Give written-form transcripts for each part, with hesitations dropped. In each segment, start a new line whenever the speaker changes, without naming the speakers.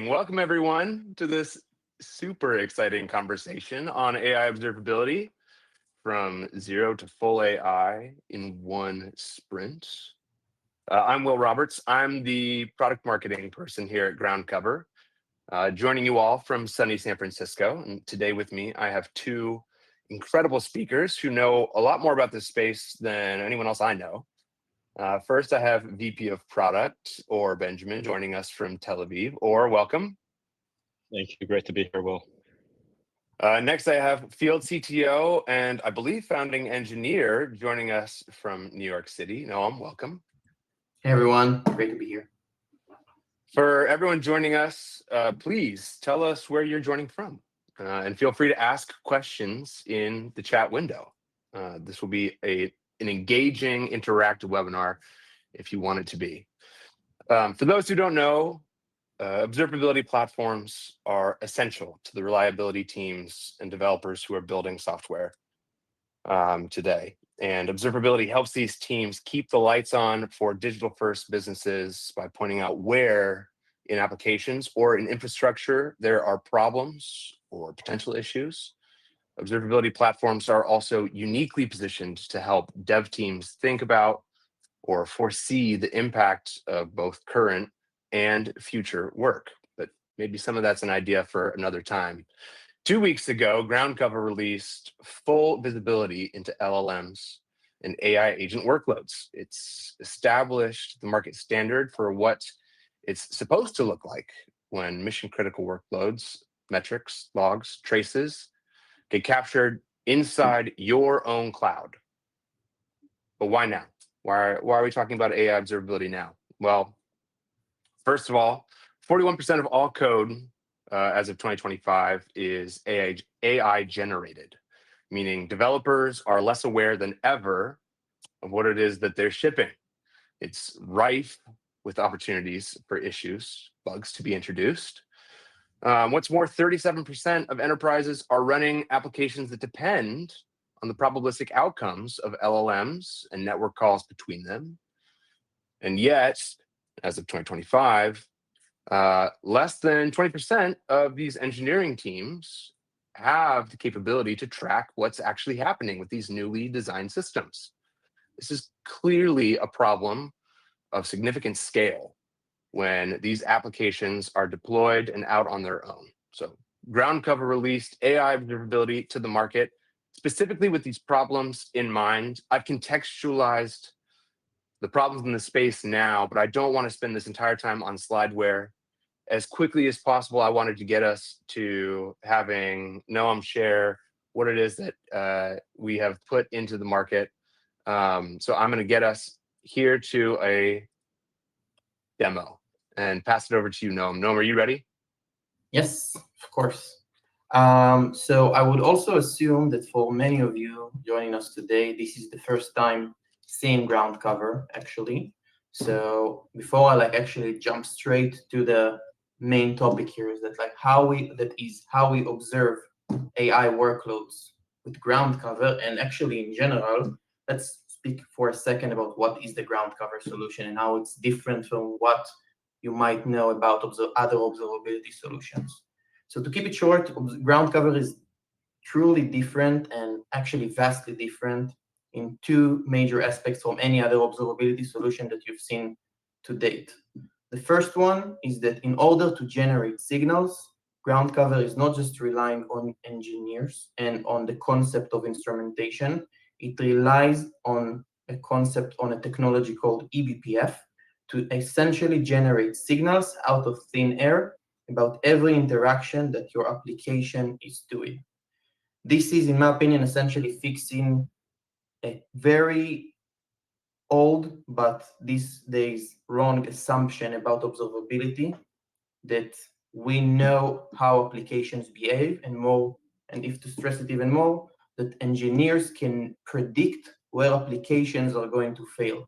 Welcome everyone to this super exciting conversation on AI observability from zero to full AI in one sprint. I'm Will Roberts. I'm the product marketing person here at groundcover, joining you all from sunny San Francisco. And today with me, I have two incredible speakers who know a lot more about this space than anyone else I know. First, I have VP of Product, Or Benjamin, joining us from Tel Aviv. Or, welcome.
Thank you. Great to be here, Will.
Next, I have Field CTO and I believe founding engineer joining us from New York City. Noam, welcome.
Hey, everyone. Great to be here.
For everyone joining us, please tell us where you're joining from. And feel free to ask questions in the chat window. This will be an engaging, interactive webinar if you want it to be. For those who don't know, observability platforms are essential to the reliability teams and developers who are building software today. And observability helps these teams keep the lights on for digital-first businesses by pointing out where in applications or in infrastructure there are problems or potential issues. Observability platforms are also uniquely positioned to help dev teams think about or foresee the impact of both current and future work. But maybe some of that's an idea for another time. 2 weeks ago, groundcover released full visibility into LLMs and AI agent workloads. It's established the market standard for what it's supposed to look like when mission-critical workloads, metrics, logs, traces get captured inside your own cloud. But why now? Why are we talking about AI observability now? Well, first of all, 41% of all code as of 2025 is AI generated, meaning developers are less aware than ever of what it is that they're shipping. It's rife with opportunities for issues, bugs to be introduced. What's more, 37% of enterprises are running applications that depend on the probabilistic outcomes of LLMs and network calls between them. And yet, as of 2025, less than 20% of these engineering teams have the capability to track what's actually happening with these newly designed systems. This is clearly a problem of significant scale when these applications are deployed and out on their own. So groundcover released AI observability to the market, specifically with these problems in mind. I've contextualized the problems in the space now, but I don't want to spend this entire time on slideware. As quickly as possible, I wanted to get us to having Noam share what it is that we have put into the market. So I'm going to get us here to a demo and pass it over to you, Noam. Noam, are you ready?
Yes, of course. So I would also assume that for many of you joining us today, this is the first time seeing groundcover, actually. So before I actually jump straight to the main topic here, is that how we observe AI workloads with groundcover, and actually in general, let's speak for a second about what is the groundcover solution and how it's different from what you might know about other observability solutions. So to keep it short, groundcover is truly different and actually vastly different in two major aspects from any other observability solution that you've seen to date. The first one is that in order to generate signals, groundcover is not just relying on engineers and on the concept of instrumentation. It relies on a technology called ebpf to essentially generate signals out of thin air about every interaction that your application is doing. This is, in my opinion, essentially fixing a very old but these days wrong assumption about observability, that we know how applications behave, and if to stress it even more, that engineers can predict where applications are going to fail.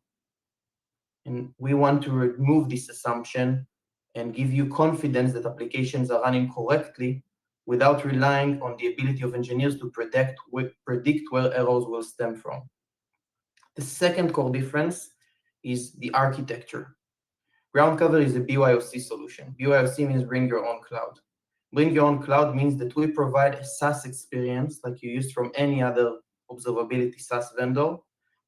And we want to remove this assumption and give you confidence that applications are running correctly without relying on the ability of engineers to predict where errors will stem from. The second core difference is the architecture. Groundcover is a BYOC solution. BYOC means bring your own cloud. Bring your own cloud means that we provide a SaaS experience like you use from any other observability SaaS vendor,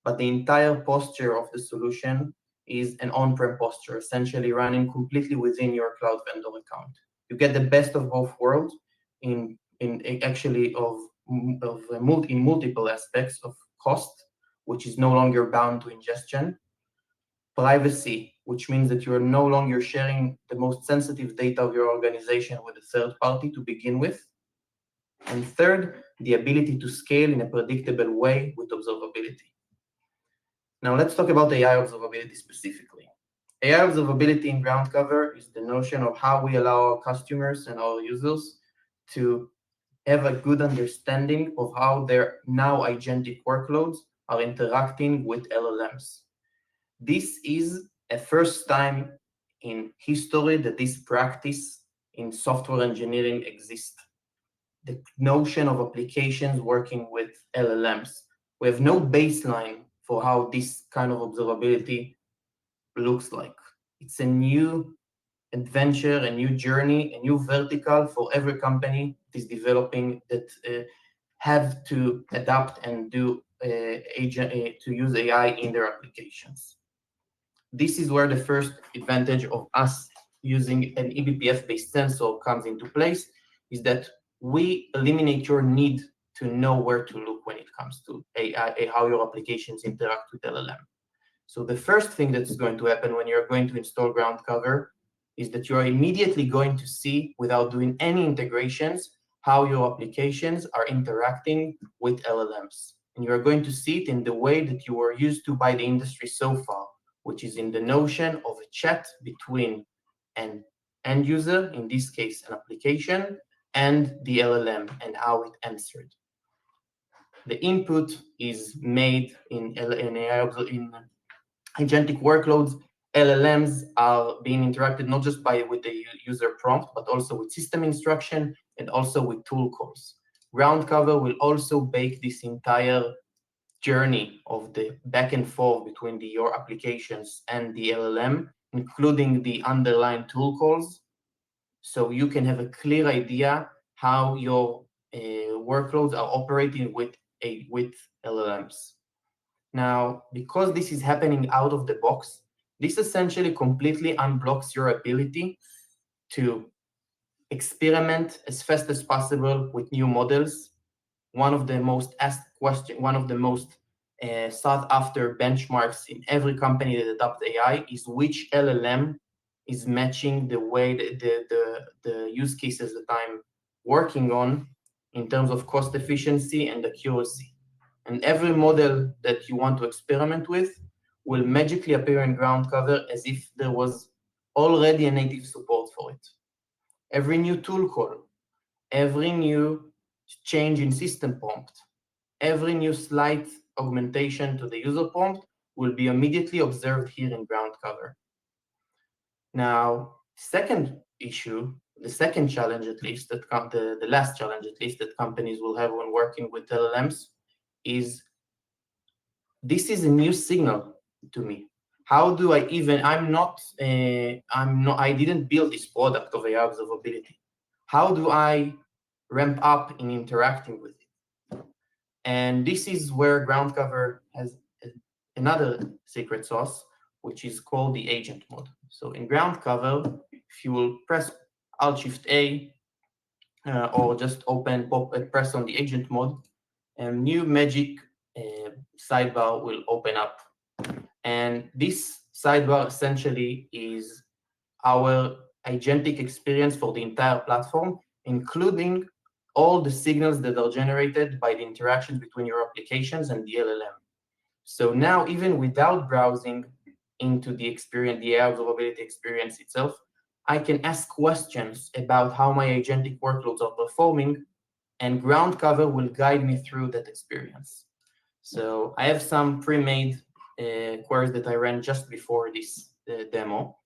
but the entire posture of the solution is an on-prem posture, essentially running completely within your cloud vendor account. You get the best of both worlds in multiple aspects of cost, which is no longer bound to ingestion, privacy, which means that you're no longer sharing the most sensitive data of your organization with a third party to begin with, and third, the ability to scale in a predictable way with observability. Now let's talk about AI observability specifically. AI observability in Groundcover is the notion of how we allow our customers and our users to have a good understanding of how their now agentic workloads are interacting with LLMs. This is a first time in history that this practice in software engineering exists. The notion of applications working with LLMs. We have no baseline for how this kind of observability looks like. It's a new adventure, a new journey, a new vertical for every company that is developing that have to adapt and to use AI in their applications. This is where the first advantage of us using an ebpf-based sensor comes into place, is that we eliminate your need to know where to look when it comes to AI, how your applications interact with LLM. So the first thing that's going to happen when you're going to install Groundcover is that you're immediately going to see, without doing any integrations, how your applications are interacting with LLMs. And you're going to see it in the way that you were used to by the industry so far, which is in the notion of a chat between an end user, in this case an application, and the LLM and how it answered. The input is made in agentic workloads. LLMs are being interacted not just with the user prompt, but also with system instruction and also with tool calls. Groundcover will also bake this entire journey of the back and forth between your applications and the LLM, including the underlying tool calls, so you can have a clear idea how your workloads are operating with LLMs. Now, because this is happening out of the box, this essentially completely unblocks your ability to experiment as fast as possible with new models. One of the most asked questions, one of the most sought after benchmarks in every company that adopts AI is which LLM is matching the way the use cases that I'm working on in terms of cost efficiency and accuracy. And every model that you want to experiment with will magically appear in Groundcover as if there was already a native support for it. Every new tool call, every new change in system prompt, every new slight augmentation to the user prompt will be immediately observed here in Groundcover. Now, second issue, the second challenge at least, the last challenge at least that companies will have when working with LLMs is this is a new signal to me. How do I even, I didn't build this product of AI observability. How do I ramp up in interacting with it? And this is where Groundcover has another secret sauce, which is called the agent mode. So in Groundcover, if you will press Alt-Shift-A or just press on the agent mode, a new magic sidebar will open up. And this sidebar essentially is our agentic experience for the entire platform, including all the signals that are generated by the interactions between your applications and the LLM. So now, even without browsing into the experience, the AI observability experience itself, I can ask questions about how my agentic workloads are performing, and Groundcover will guide me through that experience. So I have some pre-made queries that I ran just before this demo.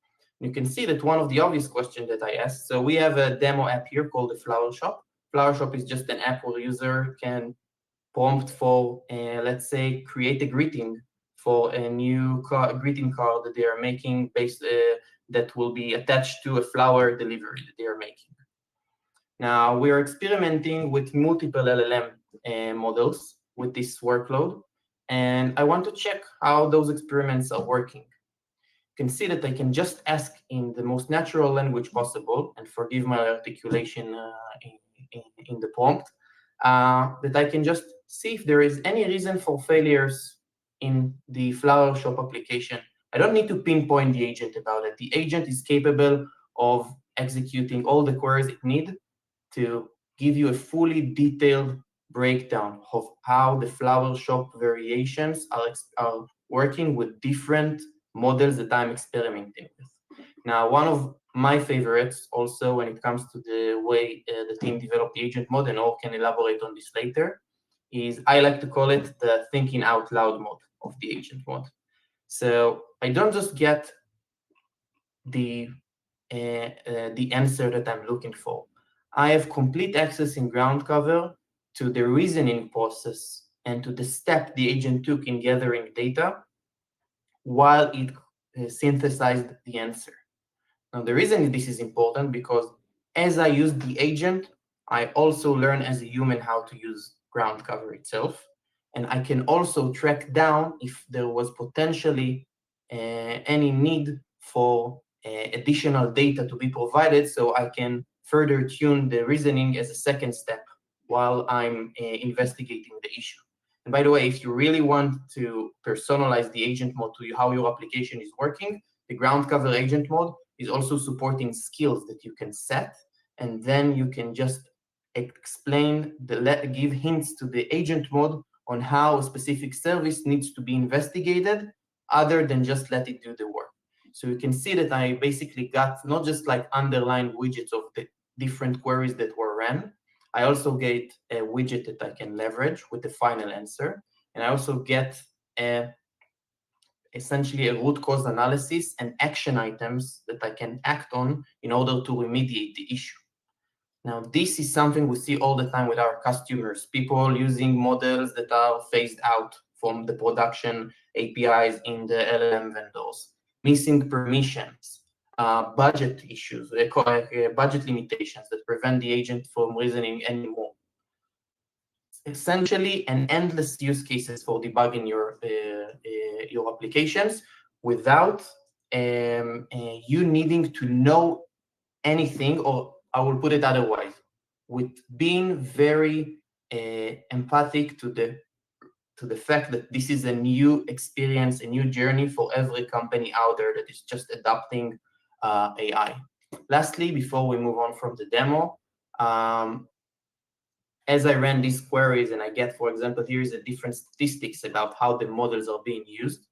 You can see that one of the obvious questions that I asked, so we have a demo app here called the Flower Shop. Flower Shop is just an app where a user can prompt for, let's say, create a greeting for a new greeting card that they are making that will be attached to a flower delivery that they are making. Now, we are experimenting with multiple LLM models with this workload, and I want to check how those experiments are working. You can see that I can just ask in the most natural language possible, and forgive my articulation in the prompt, that I can just see if there is any reason for failures in the flower shop application. I don't need to pinpoint the agent about it. The agent is capable of executing all the queries it needs to give you a fully detailed breakdown of how the flower shop variations are working with different models that I'm experimenting with. Now, one of my favorites also when it comes to the way the team developed the agent mode, and Or can elaborate on this later, is I like to call it the thinking out loud mode of the agent mode. So I don't just get the answer that I'm looking for. I have complete access in groundcover to the reasoning process and to the step the agent took in gathering data while it synthesized the answer. Now, the reason this is important because as I use the agent, I also learn as a human how to use groundcover itself. And I can also track down if there was potentially any need for additional data to be provided, so I can further tune the reasoning as a second step while I'm investigating the issue. And by the way, if you really want to personalize the agent mode to how your application is working, the groundcover agent mode is also supporting skills that you can set, and then you can just explain, give hints to the agent mode on how a specific service needs to be investigated other than just let it do the work. So you can see that I basically got not just like underlined widgets of the different queries that were ran, I also get a widget that I can leverage with the final answer. And I also get essentially a root cause analysis and action items that I can act on in order to remediate the issue. Now, this is something we see all the time with our customers, people using models that are phased out from the production APIs in the LLM vendors, missing permissions, budget issues, budget limitations that prevent the agent from reasoning anymore. Essentially, an endless use cases for debugging your applications without you needing to know anything, or I will put it otherwise, with being very empathic to the fact that this is a new experience, a new journey for every company out there that is just adopting AI. Lastly, before we move on from the demo, as I ran these queries and I get, for example, here is a different statistics about how the models are being used.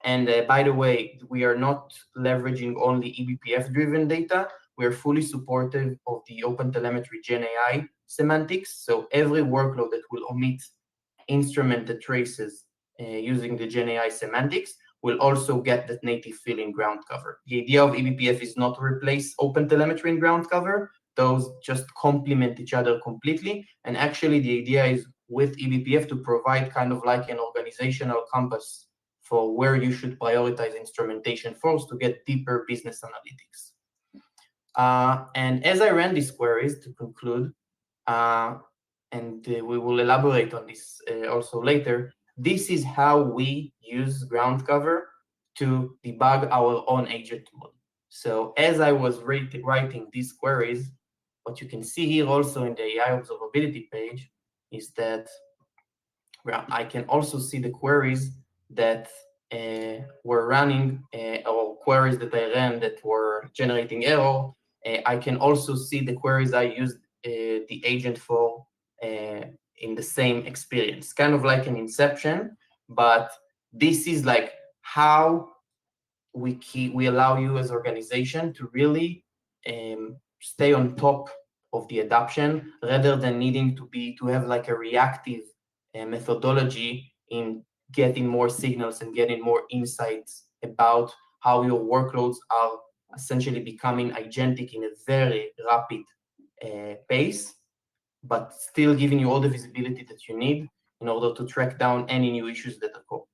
And by the way, we are not leveraging only ebpf-driven data. We're fully supportive of the OpenTelemetry Gen AI semantics. So every workload that will omit instrumented traces using the Gen AI semantics will also get that native fill in groundcover. The idea of ebpf is not to replace OpenTelemetry in groundcover. Those just complement each other completely. And actually, the idea is with ebpf to provide kind of like an organizational compass for where you should prioritize instrumentation first to get deeper business analytics. And as I ran these queries to conclude, and we will elaborate on this also later, this is how we use groundcover to debug our own agent mode. So as I was writing these queries, what you can see here also in the AI Observability page is that I can also see the queries that were running or queries that I ran that were generating error. I can also see the queries I used the agent for in the same experience, kind of like an inception, but this is like how we allow you as organization to really stay on top of the adoption rather than needing to have like a reactive methodology in getting more signals and getting more insights about how your workloads are essentially becoming agentic in a very rapid pace, but still giving you all the visibility that you need in order to track down any new issues that occur.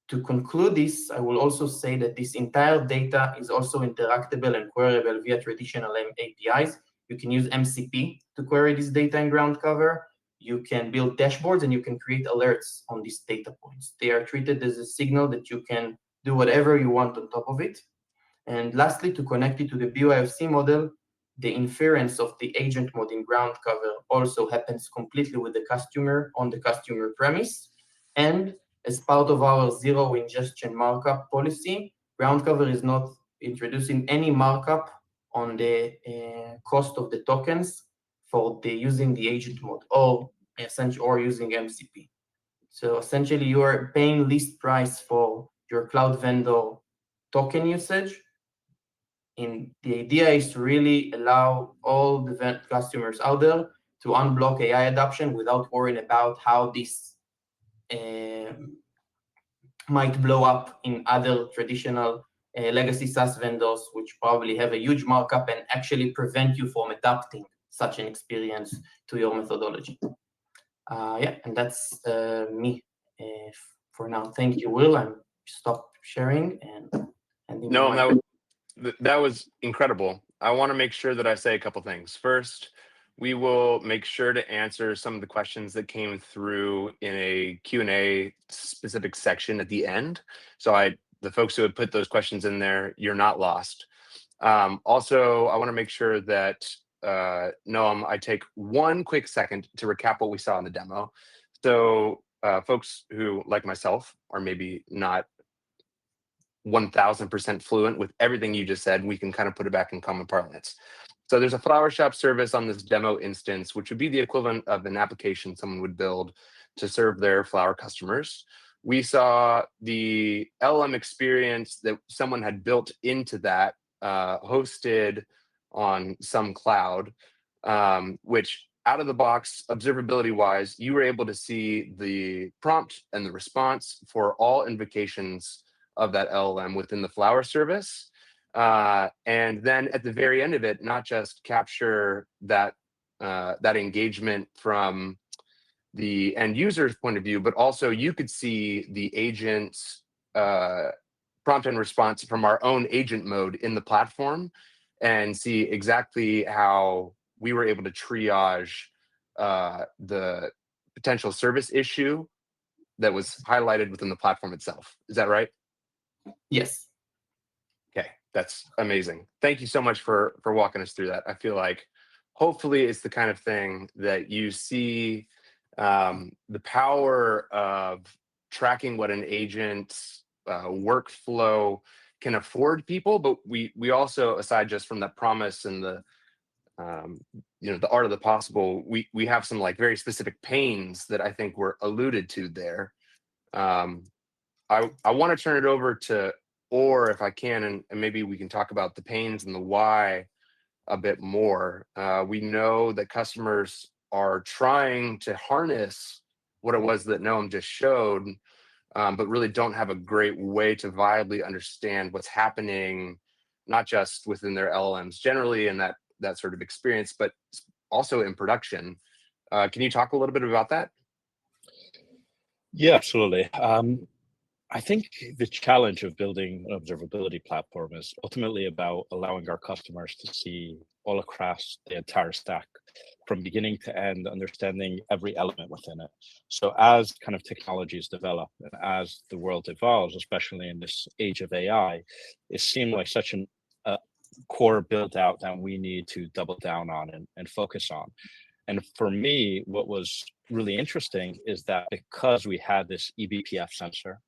To conclude this, I will also say that this entire data is also interactable and queryable via traditional APIs. You can use MCP to query this data in groundcover. You can build dashboards and you can create alerts on these data points. They are treated as a signal that you can do whatever you want on top of it. And lastly, to connect it to the BYOC model, the inference of the agent mode in groundcover also happens completely with the customer on the customer premise. And as part of our zero ingestion markup policy, groundcover is not introducing any markup on the cost of the tokens for using the agent mode or using MCP. So essentially, you are paying list price for your cloud vendor token usage. And the idea is to really allow all the customers out there to unblock AI adoption without worrying about how this might blow up in other traditional legacy SaaS vendors, which probably have a huge markup and actually prevent you from adapting such an experience to your methodology. Yeah, and that's me for now. Thank you, Will. I'm stop sharing and handing the mic.
That was incredible. I want to make sure that I say a couple things. First, we will make sure to answer some of the questions that came through in a Q&A specific section at the end. So the folks who had put those questions in there, you're not lost. Also, I want to make sure that, Noam, I take one quick second to recap what we saw in the demo. So folks who, like myself, are maybe not 1000% fluent with everything you just said, we can kind of put it back in common parlance. So there's a flower shop service on this demo instance, which would be the equivalent of an application someone would build to serve their flower customers. We saw the LLM experience that someone had built into that, hosted on some cloud, which out of the box, observability wise, you were able to see the prompt and the response for all invocations of that LLM within the flower service. And then at the very end of it, not just capture that engagement from the end user's point of view, but also you could see the agent's prompt and response from our own agent mode in the platform and see exactly how we were able to triage the potential service issue that was highlighted within the platform itself. Is that right?
Yes.
Okay, that's amazing. Thank you so much for walking us through that. I feel like hopefully it's the kind of thing that you see the power of tracking what an agent's workflow can afford people, but we also, aside just from that promise and the the art of the possible, we have some like very specific pains that I think were alluded to there. I want to turn it over to Or, if I can, and maybe we can talk about the pains and the why a bit more. We know that customers are trying to harness what it was that Noam just showed, but really don't have a great way to viably understand what's happening, not just within their LLMs generally and that sort of experience, but also in production. Can you talk a little bit about that?
Yeah, absolutely. I think the challenge of building an observability platform is ultimately about allowing our customers to see all across the entire stack from beginning to end, understanding every element within it. So as kind of technologies develop and as the world evolves, especially in this age of AI, it seemed like such a core build out that we need to double down on and focus on. And for me, what was really interesting is that because we had this ebpf sensor,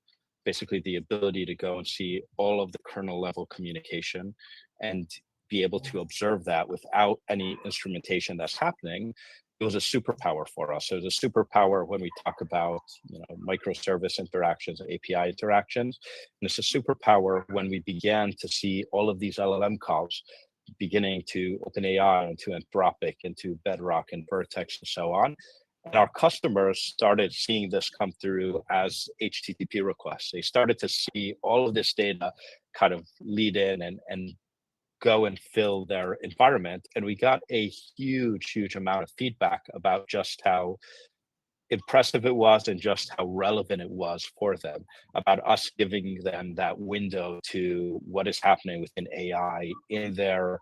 basically the ability to go and see all of the kernel level communication and be able to observe that without any instrumentation that's happening, it was a superpower for us. So it was a superpower when we talk about microservice interactions, API interactions, and it's a superpower when we began to see all of these LLM calls beginning to OpenAI and to Anthropic and to Bedrock and Vertex and so on. And our customers started seeing this come through as HTTP requests. They started to see all of this data kind of lead in and go and fill their environment. And we got a huge amount of feedback about just how impressive it was and just how relevant it was for them, about us giving them that window to what is happening within AI in their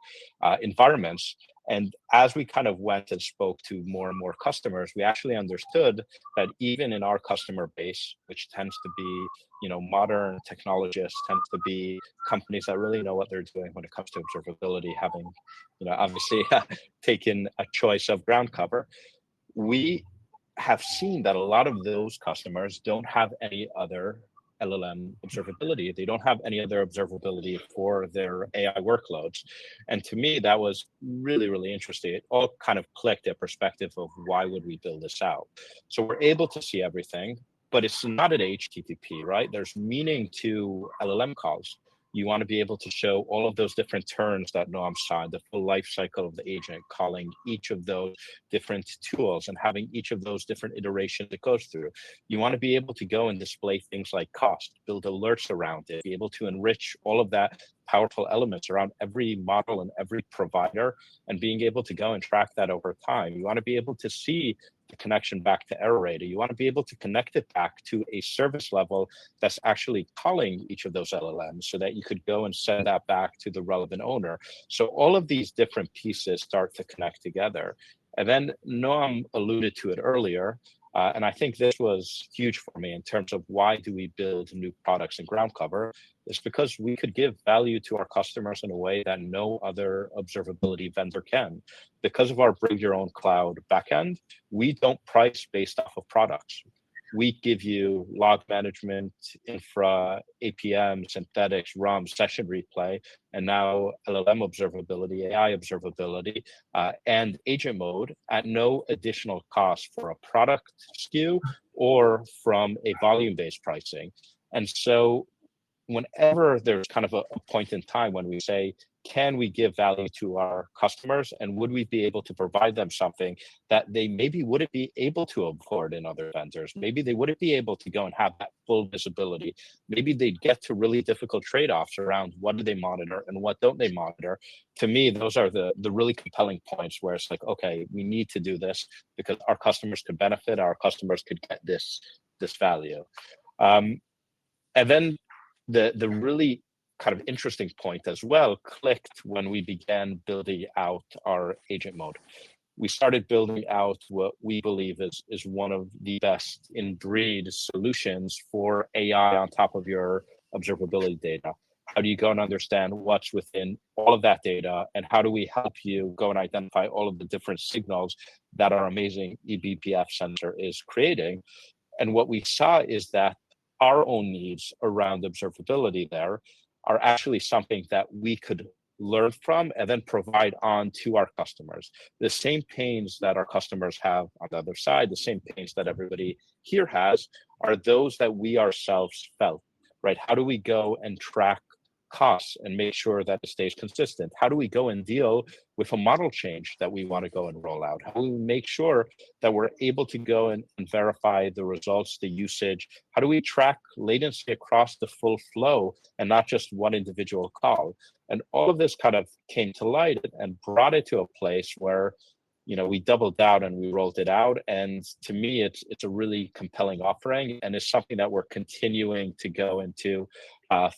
environments. And as we kind of went and spoke to more and more customers, we actually understood that even in our customer base, which tends to be, modern technologists, tends to be companies that really know what they're doing when it comes to observability, having, obviously taken a choice of ground cover, we have seen that a lot of those customers don't have any other LLM observability. They don't have any other observability for their AI workloads. And to me, that was really, really interesting. It all kind of clicked a perspective of why would we build this out? So we're able to see everything, but it's not an HTTP, right? There's meaning to LLM calls. You want to be able to show all of those different turns that Noam saw, the full life cycle of the agent, calling each of those different tools and having each of those different iterations it goes through. You want to be able to go and display things like cost, build alerts around it, be able to enrich all of that powerful elements around every model and every provider, and being able to go and track that over time. You want to be able to see the connection back to error rate. You want to be able to connect it back to a service level that's actually calling each of those LLMs so that you could go and send that back to the relevant owner. So all of these different pieces start to connect together. And then Noam alluded to it earlier, and I think this was huge for me in terms of why do we build new products in ground cover. It's because we could give value to our customers in a way that no other observability vendor can. Because of our bring your own cloud backend, we don't price based off of products. We give you log management, infra, APM, synthetics, RUM, session replay, and now LLM observability, AI observability, and agent mode at no additional cost for a product SKU or from a volume-based pricing. And so whenever there's kind of a point in time when we say, can we give value to our customers, and would we be able to provide them something that they maybe wouldn't be able to afford in other vendors? Maybe they wouldn't be able to go and have that full visibility. Maybe they'd get to really difficult trade-offs around what do they monitor and what don't they monitor. To me, those are the really compelling points where it's like, okay, we need to do this because our customers could benefit, our customers could get this value. And then the really kind of interesting point as well clicked when we began building out our agent mode. We started building out what we believe is one of the best in breed solutions for AI on top of your observability data. How do you go and understand what's within all of that data, and how do we help you go and identify all of the different signals that our amazing ebpf sensor is creating? And what we saw is that our own needs around observability there are actually something that we could learn from and then provide on to our customers. The same pains that our customers have on the other side, the same pains that everybody here has, are those that we ourselves felt, right? How do we go and track costs and make sure that it stays consistent? How do we go and deal with a model change that we want to go and roll out? How do we make sure that we're able to go and verify the results, the usage? How do we track latency across the full flow and not just one individual call? And all of this kind of came to light and brought it to a place where we doubled down and we rolled it out. And to me, it's a really compelling offering, and it's something that we're continuing to go into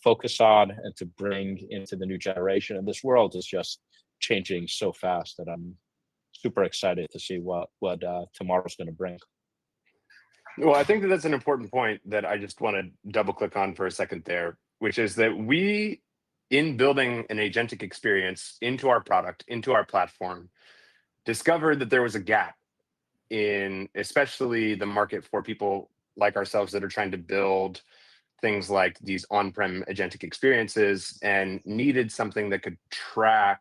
focus on and to bring into the new generation. And this world is just changing so fast that I'm super excited to see what tomorrow's going to bring.
Well, I think that's an important point that I just want to double click on for a second there, which is that we, in building an agentic experience into our product, into our platform, discovered that there was a gap in especially the market for people like ourselves that are trying to build things like these on-prem agentic experiences and needed something that could track,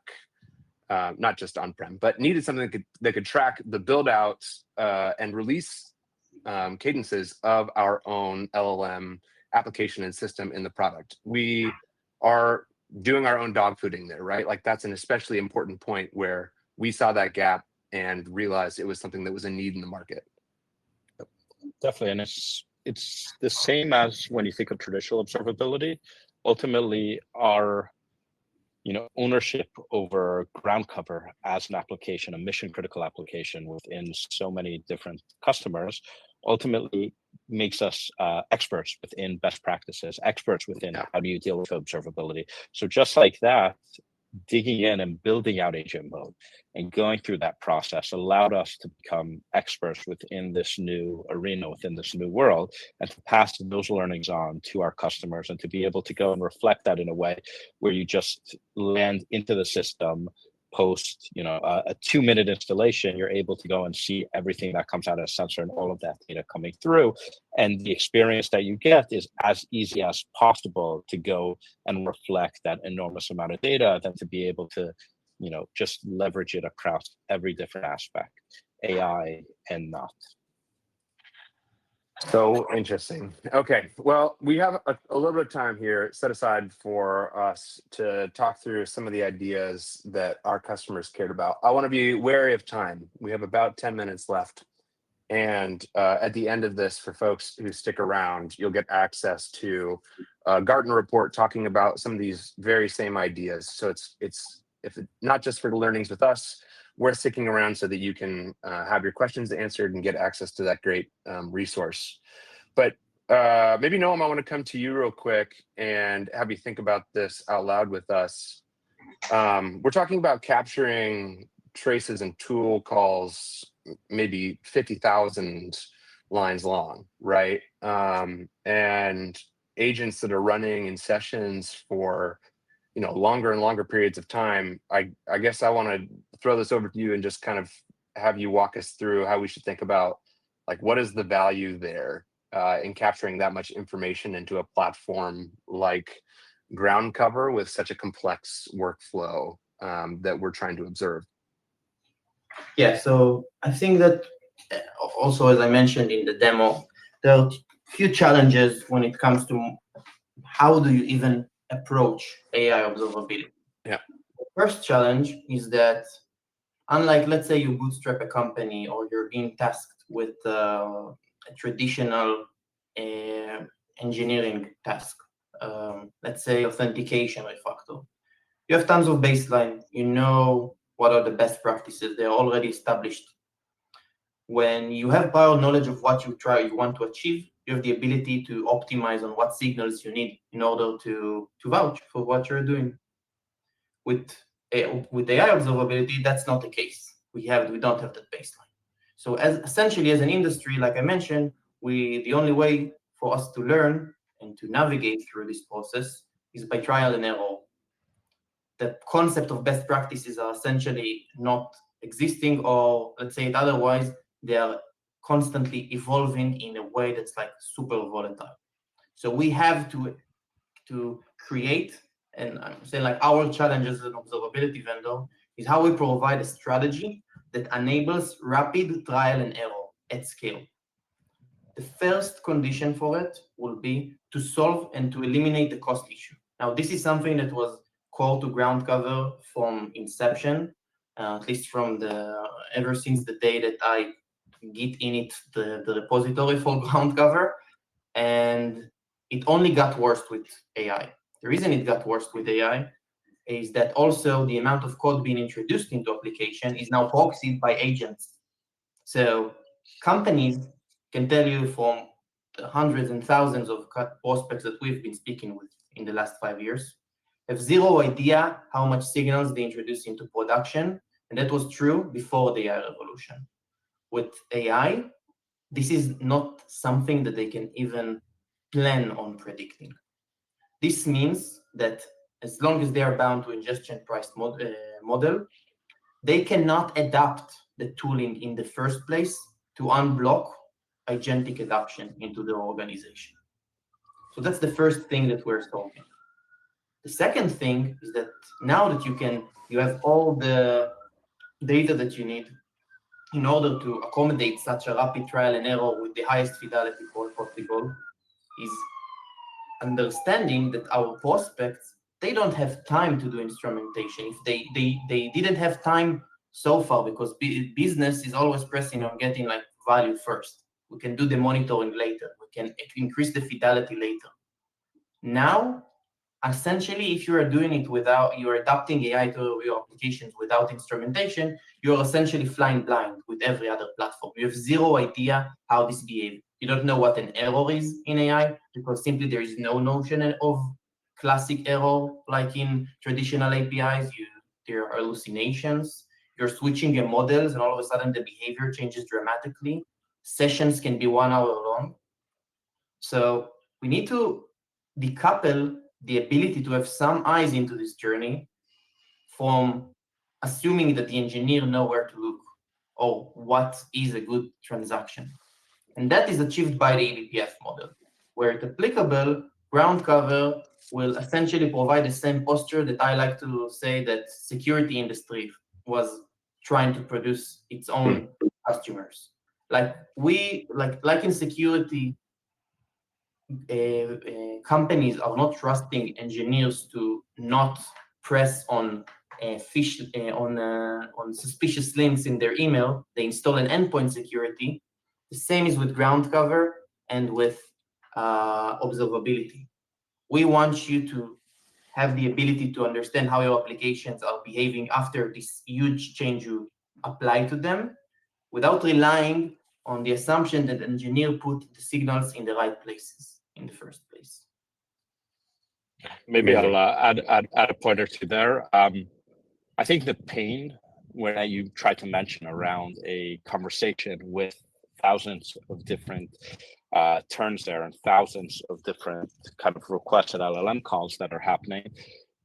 not just on-prem, but needed something that could track the build outs and release cadences of our own LLM application and system in the product. We are doing our own dog fooding there, right? Like that's an especially important point where we saw that gap and realized it was something that was a need in the market.
Definitely, and it's the same as when you think of traditional observability. Ultimately, our ownership over ground cover as an application, a mission critical application within so many different customers, ultimately makes us experts within best practices, experts within how do you deal with observability. So just like that, digging in and building out agent mode and going through that process allowed us to become experts within this new arena, within this new world, and to pass those learnings on to our customers and to be able to go and reflect that in a way where you just land into the system post, a 2-minute installation, you're able to go and see everything that comes out of a sensor and all of that data coming through. And the experience that you get is as easy as possible to go and reflect that enormous amount of data, than to be able to, just leverage it across every different aspect, AI and not.
So interesting. Okay, well, we have a little bit of time here set aside for us to talk through some of the ideas that our customers cared about. I want to be wary of time. We have about 10 minutes left. And at the end of this, for folks who stick around, you'll get access to a Gartner report talking about some of these very same ideas. So it's not just for the learnings with us, we're sticking around so that you can have your questions answered and get access to that great resource. But maybe Noam, I want to come to you real quick and have you think about this out loud with us. We're talking about capturing traces and tool calls, maybe 50,000 lines long, right? And agents that are running in sessions for longer and longer periods of time. I guess I want to throw this over to you and just kind of have you walk us through how we should think about, like, what is the value there in capturing that much information into a platform like groundcover with such a complex workflow that we're trying to observe.
Yeah, so I think that also, as I mentioned in the demo, there are a few challenges when it comes to how do you even approach AI observability.
Yeah.
The first challenge is that, unlike, let's say, you bootstrap a company or you're being tasked with a traditional engineering task, let's say authentication by factor. You have tons of baseline. You know what are the best practices. They're already established. When you have prior knowledge of what you want to achieve, you have the ability to optimize on what signals you need in order to vouch for what you're doing. With AI observability, that's not the case. We don't have that baseline. So essentially as an industry, like I mentioned, the only way for us to learn and to navigate through this process is by trial and error. The concept of best practices are essentially not existing, or let's say it otherwise, they are constantly evolving in a way that's like super volatile. So we have to create, and I'm saying like our challenge as an observability vendor is how we provide a strategy that enables rapid trial and error at scale. The first condition for it will be to solve and to eliminate the cost issue. Now, this is something that was core to groundcover from inception, at least from ever since the day that I git init the repository for groundcover, and it only got worse with AI. The reason it got worse with AI is that also the amount of code being introduced into application is now proxied by agents. So companies can tell you from the hundreds and thousands of prospects that we've been speaking with in the last 5 years, have zero idea how much signals they introduce into production, and that was true before the AI revolution. With AI, this is not something that they can even plan on predicting. This means that as long as they are bound to ingestion priced model, they cannot adapt the tooling in the first place to unblock agentic adoption into their organization. So that's the first thing that we're solving. The second thing is that now that you have all the data that you need in order to accommodate such a rapid trial and error with the highest fidelity possible, is understanding that our prospects, they don't have time to do instrumentation. If they didn't have time so far, because business is always pressing on getting like value first. We can do the monitoring later. We can increase the fidelity later. Now, essentially, if you are doing it without, you're adapting AI to your applications without instrumentation, you're essentially flying blind with every other platform. You have zero idea how this behaves. You don't know what an error is in AI because simply there is no notion of classic error like in traditional APIs. There are hallucinations. You're switching your models, and all of a sudden the behavior changes dramatically. Sessions can be 1 hour long. So we need to decouple the ability to have some eyes into this journey from assuming that the engineer know where to look or what is a good transaction. And that is achieved by the ebpf model, where it's applicable, ground cover will essentially provide the same posture that I like to say that security industry was trying to produce its own customers. Like in security, companies are not trusting engineers to not press on on suspicious links in their email. They install an endpoint security. The same is with ground cover and with observability. We want you to have the ability to understand how your applications are behaving after this huge change you apply to them, without relying on the assumption that the engineer put the signals in the right places in the first place.
Maybe I'll add a point or two there. I think the pain when you try to mention around a conversation with thousands of different turns there and thousands of different kind of requested LLM calls that are happening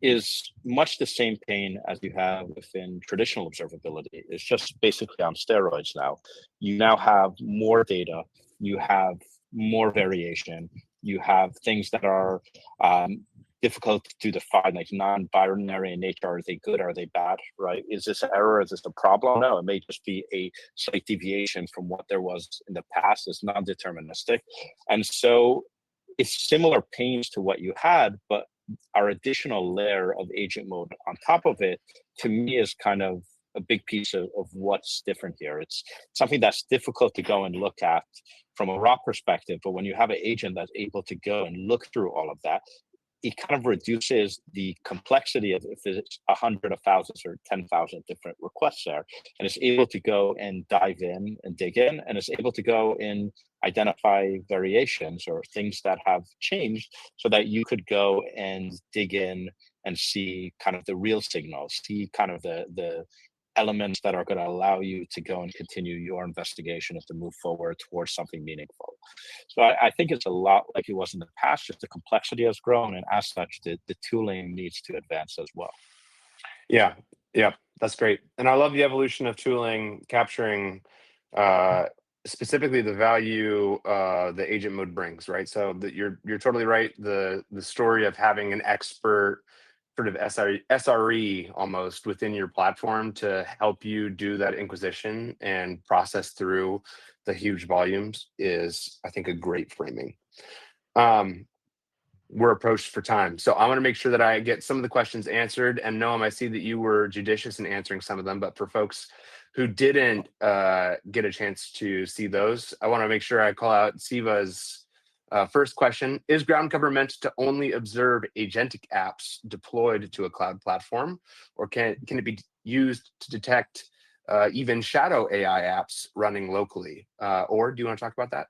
is much the same pain as you have within traditional observability. It's just basically on steroids now. You now have more data, you have more variation, you have things that are difficult to define, like non-binary in nature. Are they good? Are they bad? Right? Is this an error? Is this a problem? No, it may just be a slight deviation from what there was in the past. It's non-deterministic. And so it's similar pains to what you had, but our additional layer of agent mode on top of it, to me, is kind of a big piece of what's different here. It's something that's difficult to go and look at from a raw perspective, but when you have an agent that's able to go and look through all of that, it kind of reduces the complexity of if it's 100, 1,000, or 10,000 different requests there, and it's able to go and dive in and dig in, and it's able to go and identify variations or things that have changed so that you could go and dig in and see kind of the real signals, see kind of the elements that are going to allow you to go and continue your investigation and to move forward towards something meaningful. So I think it's a lot like it was in the past, just the complexity has grown, and as such, the tooling needs to advance as well.
Yeah, that's great. And I love the evolution of tooling, capturing specifically the value the agent mode brings, right? So that you're totally right. The story of having an expert sort of SRE almost within your platform to help you do that inquisition and process through the huge volumes is, I think, a great framing. We're approached for time, so I want to make sure that I get some of the questions answered. And Noam, I see that you were judicious in answering some of them, but for folks who didn't get a chance to see those, I want to make sure I call out Siva's first question. Is ground cover meant to only observe agentic apps deployed to a cloud platform, or can it be used to detect even shadow AI apps running locally? Or do you want to talk about that?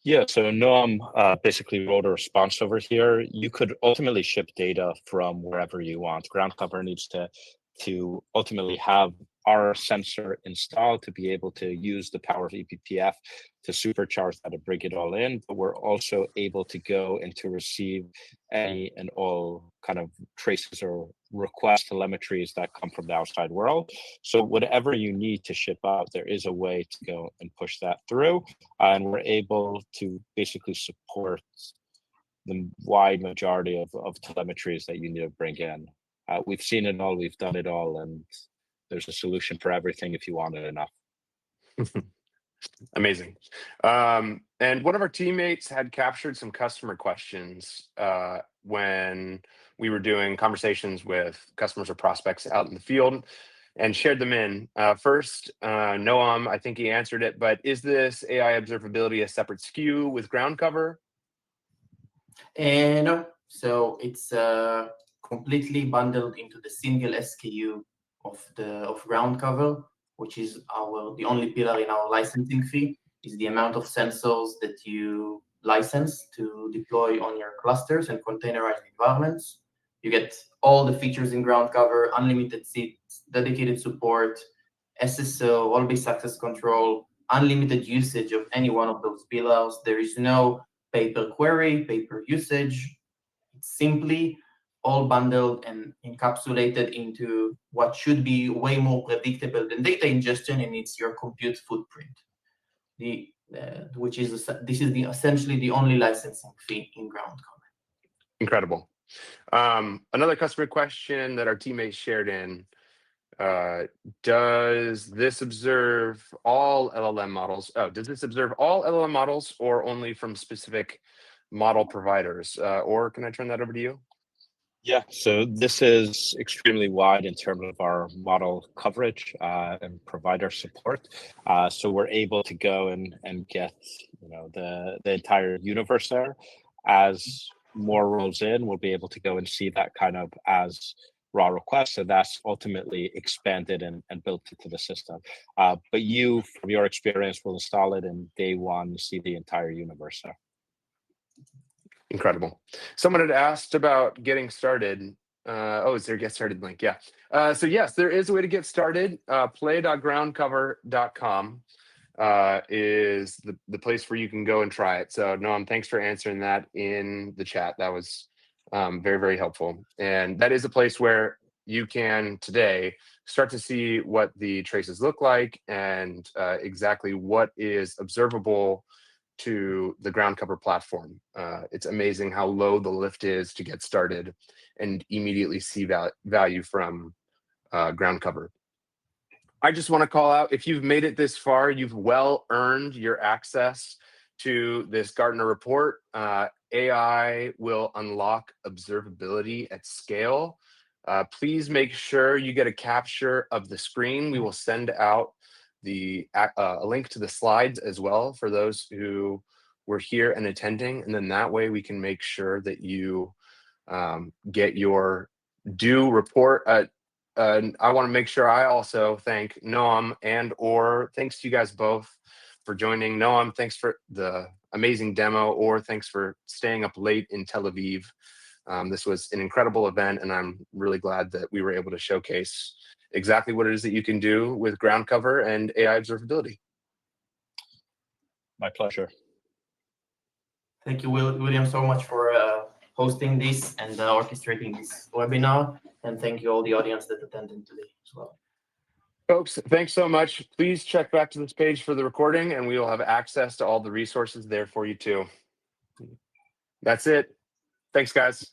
Yeah, so Noam basically wrote a response over here. You could ultimately ship data from wherever you want. Ground cover needs to ultimately have our sensor installed to be able to use the power of ebpf to supercharge that and bring it all in. But we're also able to go and to receive any and all kind of traces or request telemetries that come from the outside world. So whatever you need to ship out, there is a way to go and push that through. And we're able to basically support the wide majority of telemetries that you need to bring in. We've seen it all, we've done it all, and there's a solution for everything if you want it enough.
Amazing. And one of our teammates had captured some customer questions when we were doing conversations with customers or prospects out in the field and shared them in. First, Noam, I think he answered it, but is this AI observability a separate SKU with ground cover?
No, So it's completely bundled into the single SKU of groundcover, which is the only pillar in our licensing fee, is the amount of sensors that you license to deploy on your clusters and containerized environments. You get all the features in groundcover, unlimited seats, dedicated support, SSO, role-based access control, unlimited usage of any one of those pillars. There is no pay-per query, pay-per usage. It's simply all bundled and encapsulated into what should be way more predictable than data ingestion, and it's your compute footprint. This is essentially the only licensing fee in groundcover.
Incredible. Another customer question that our teammates shared in, does this observe all LLM models? Oh, does this observe all LLM models or only from specific model providers? Or can I turn that over to you?
Yeah, so this is extremely wide in terms of our model coverage and provider support. So we're able to go and get the entire universe there. As more rolls in, we'll be able to go and see that kind of as raw requests, and that's ultimately expanded and built into the system. But you, from your experience, will install it in day one, see the entire universe there.
Incredible. Someone had asked about getting started. Is there a get started link? Yeah. So yes, there is a way to get started. Play.groundcover.com is the place where you can go and try it. So Noam, thanks for answering that in the chat. That was very, very helpful. And that is a place where you can today start to see what the traces look like and exactly what is observable to the groundcover platform. It's amazing how low the lift is to get started and immediately see value from groundcover. I just want to call out, if you've made it this far, you've well earned your access to this Gartner report. AI will unlock observability at scale. Please make sure you get a capture of the screen. We will send out a link to the slides as well for those who were here and attending, and then that way we can make sure that you get your due report. I want to make sure I also thank Noam or thanks to you guys both for joining. Noam, thanks for the amazing demo, or thanks for staying up late in Tel Aviv. This was an incredible event, and I'm really glad that we were able to showcase exactly what it is that you can do with groundcover and AI observability.
My pleasure.
Thank you, William, so much for hosting this and orchestrating this webinar. And thank you all the audience that attended today as well.
Folks, thanks so much. Please check back to this page for the recording, and we will have access to all the resources there for you too. That's it. Thanks, guys.